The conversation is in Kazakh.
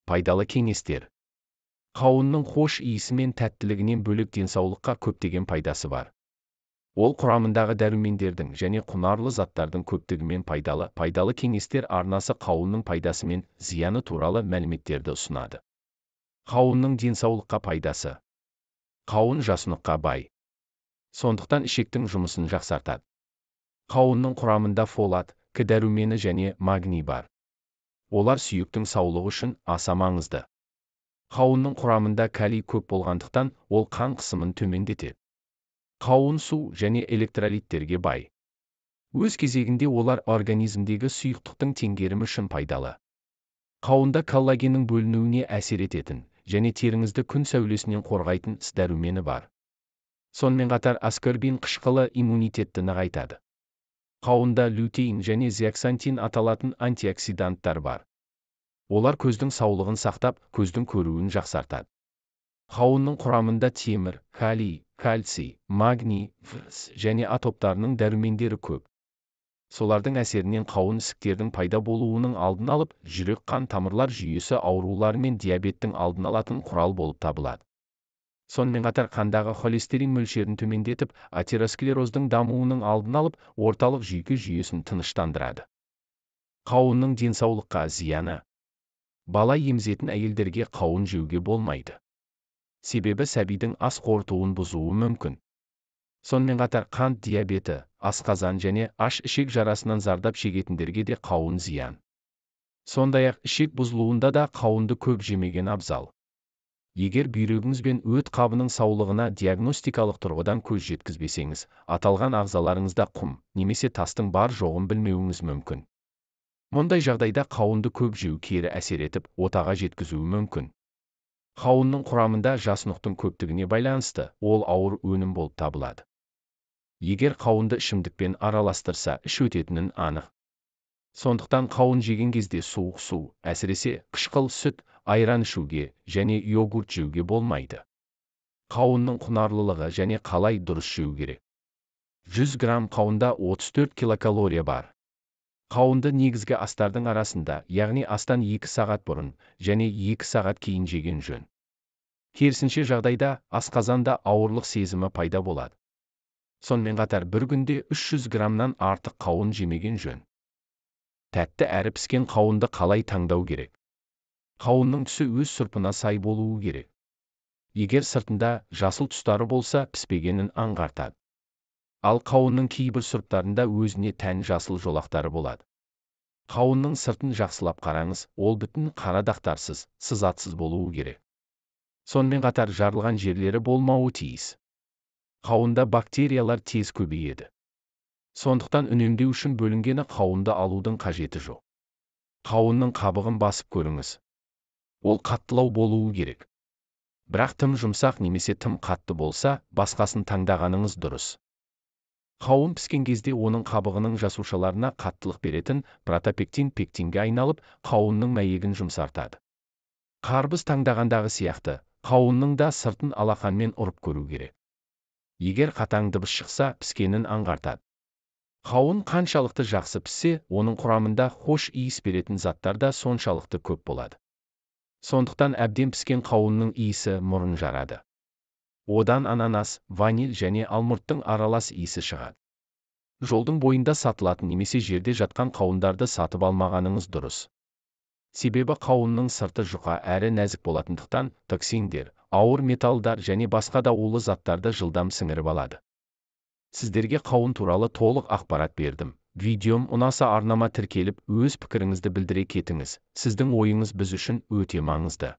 Пайдалы кеңестер. Қауынның хош иісі мен тәттілігінен бөлек денсаулыққа көптеген пайдасы бар. Ол құрамындағы дәрумендердің және құнарлы заттардың көптігімен пайдалы кеңестер арнасы қауынның пайдасы мен зияны туралы мәліметтерді ұсынады. Қауынның денсаулыққа пайдасы. Қауын жасұныққа бай. Сондықтан ішектің жұмысын жақсартады. Қауынның құрамында фолат, К дәрумені және магний бар. Олар сүйектің саулығы үшін аса маңызды. Қауынның құрамында калий көп болғандықтан ол қан қысымын төмендетеді. Қауын су және электролиттерге бай. Өз кезегінде олар организмдегі сұйықтықтың теңгерімі үшін пайдалы. Қауында коллагеннің бөлінуіне әсер ететін және теріңізді күн сәулесінен қорғайтын С дәрумені бар. Сонымен қатар аскорбин қышқылы иммунитетті нығайтады. Қауында лютеин және зеаксантин аталатын антиоксиданттар бар. Олар көздің саулығын сақтап, көздің көруін жақсартады. Қауынның құрамында темір, калий, кальций, магний, фосфор және А топтарының дәрумендері көп. Солардың әсерінен қауын ісіктердің пайда болуының алдын алып, жүрек-қан тамырлар жүйесі аурулары мен диабеттің алдын алатын құрал болып табылады. Сонымен қатар қандағы холестерин мөлшерін төмендетіп, атеросклероздың дамуының алдын алып, орталық жүйке жүйесін тыныштандырады. Қауынның денсаулыққа зияны. Бала емізетін әйелдерге қауын жеуге болмайды. Себебі сәбидің ас қорытуын бұзуы мүмкін. Сонымен қатар қант диабеті, асқазан және аш ішек жарасынан зардап шегетіндерге де қауын зиян. Сондай-ақ ішек бұзылуында да қауынды көп жемеген абзал. Егер бүйрегіңіз бен өт қабының саулығына диагностикалық тұрғыдан көз жеткізбесеңіз, аталған ағзаларыңызда құм немесе тастың бар жоғын білмеуіңіз мүмкін. Мұндай жағдайда қауынды көп жеу кері әсер етіп, отаға жеткізуі мүмкін. Қауынның құрамында жасұнықтың көптігіне байланысты, ол ауыр өнім болып табылады. Егер қауынды ішімдікпен араластырса, іш өтетінін анық. Сондықтан қауын жеген кезде суық су, әсіресе қышқыл сүт, айран ішуге және йогурт жеуге болмайды. Қауынның құнарлылығы және қалай дұрыс жеу керек. 100 грамм қауында 34 килокалория бар. Қауынды негізгі астардың арасында, яғни астан 2 сағат бұрын және 2 сағат кейін жеген жөн. Керісінше жағдайда асқазанда ауырлық сезімі пайда болады. Сонымен қатар бір күнде 300 граммнан артық қауын жемеген жөн. Тәтті әрі піскен қауынды қалай таңдау керек? Қауынның түсі өз сұрпына сай болуы керек. Егер сыртында жасыл тұстары болса, піспегенін аңғартады. Ал қауынның кейбір сұрыптарында өзіне тән жасыл жолақтары болады. Қауынның сыртын жақсылап қараңыз, ол бүтін қара дақтарсыз, сызатсыз болуы керек. Сонымен қатар жарылған жерлері болмауы тиіс. Қауында бактериялар тез көбейеді. Сондықтан үнемдеу үшін бөлінгені қауынды алудың қажеті жоқ. Қауынның қабығын басып көріңіз. Ол қаттылау болуы керек. Бірақ тым жұмсақ немесе тым қатты болса, басқасын таңдағаныңыз дұрыс. Қауын піскен кезде оның қабығының жасушаларына қаттылық беретін протопектин пектинге айналып, қауынның мәйегін жұмсартады. Қарбыз таңдағандағы сияқты, қауынның да сыртын алақанмен ұрып көру керек. Егер қатаң дыбыс шықса, піскенін аңғартады. Қауын қаншалықты жақсы піссе, оның құрамында хош иіс беретін заттар да соншалықты көп болады. Сондықтан әбден піскен қауынның иісі мұрын жарады. Одан ананас, ваниль және алмұрттың аралас иісі шығады. Жолдың бойында сатылатын немесе жерде жатқан қауындарды сатып алмағаныңыз дұрыс. Себебі қауынның сырты жұқа әрі нәзік болатындықтан, токсиндер, ауыр металдар және басқа да улы заттарды жылдам сіңіріп алады. Сіздерге қауын туралы толық ақпарат бердім. Видеом ұнаса арнама тіркеліп, өз пікіріңізді білдіре кетіңіз. Сіздің ойыңыз біз үшін өте маңызды.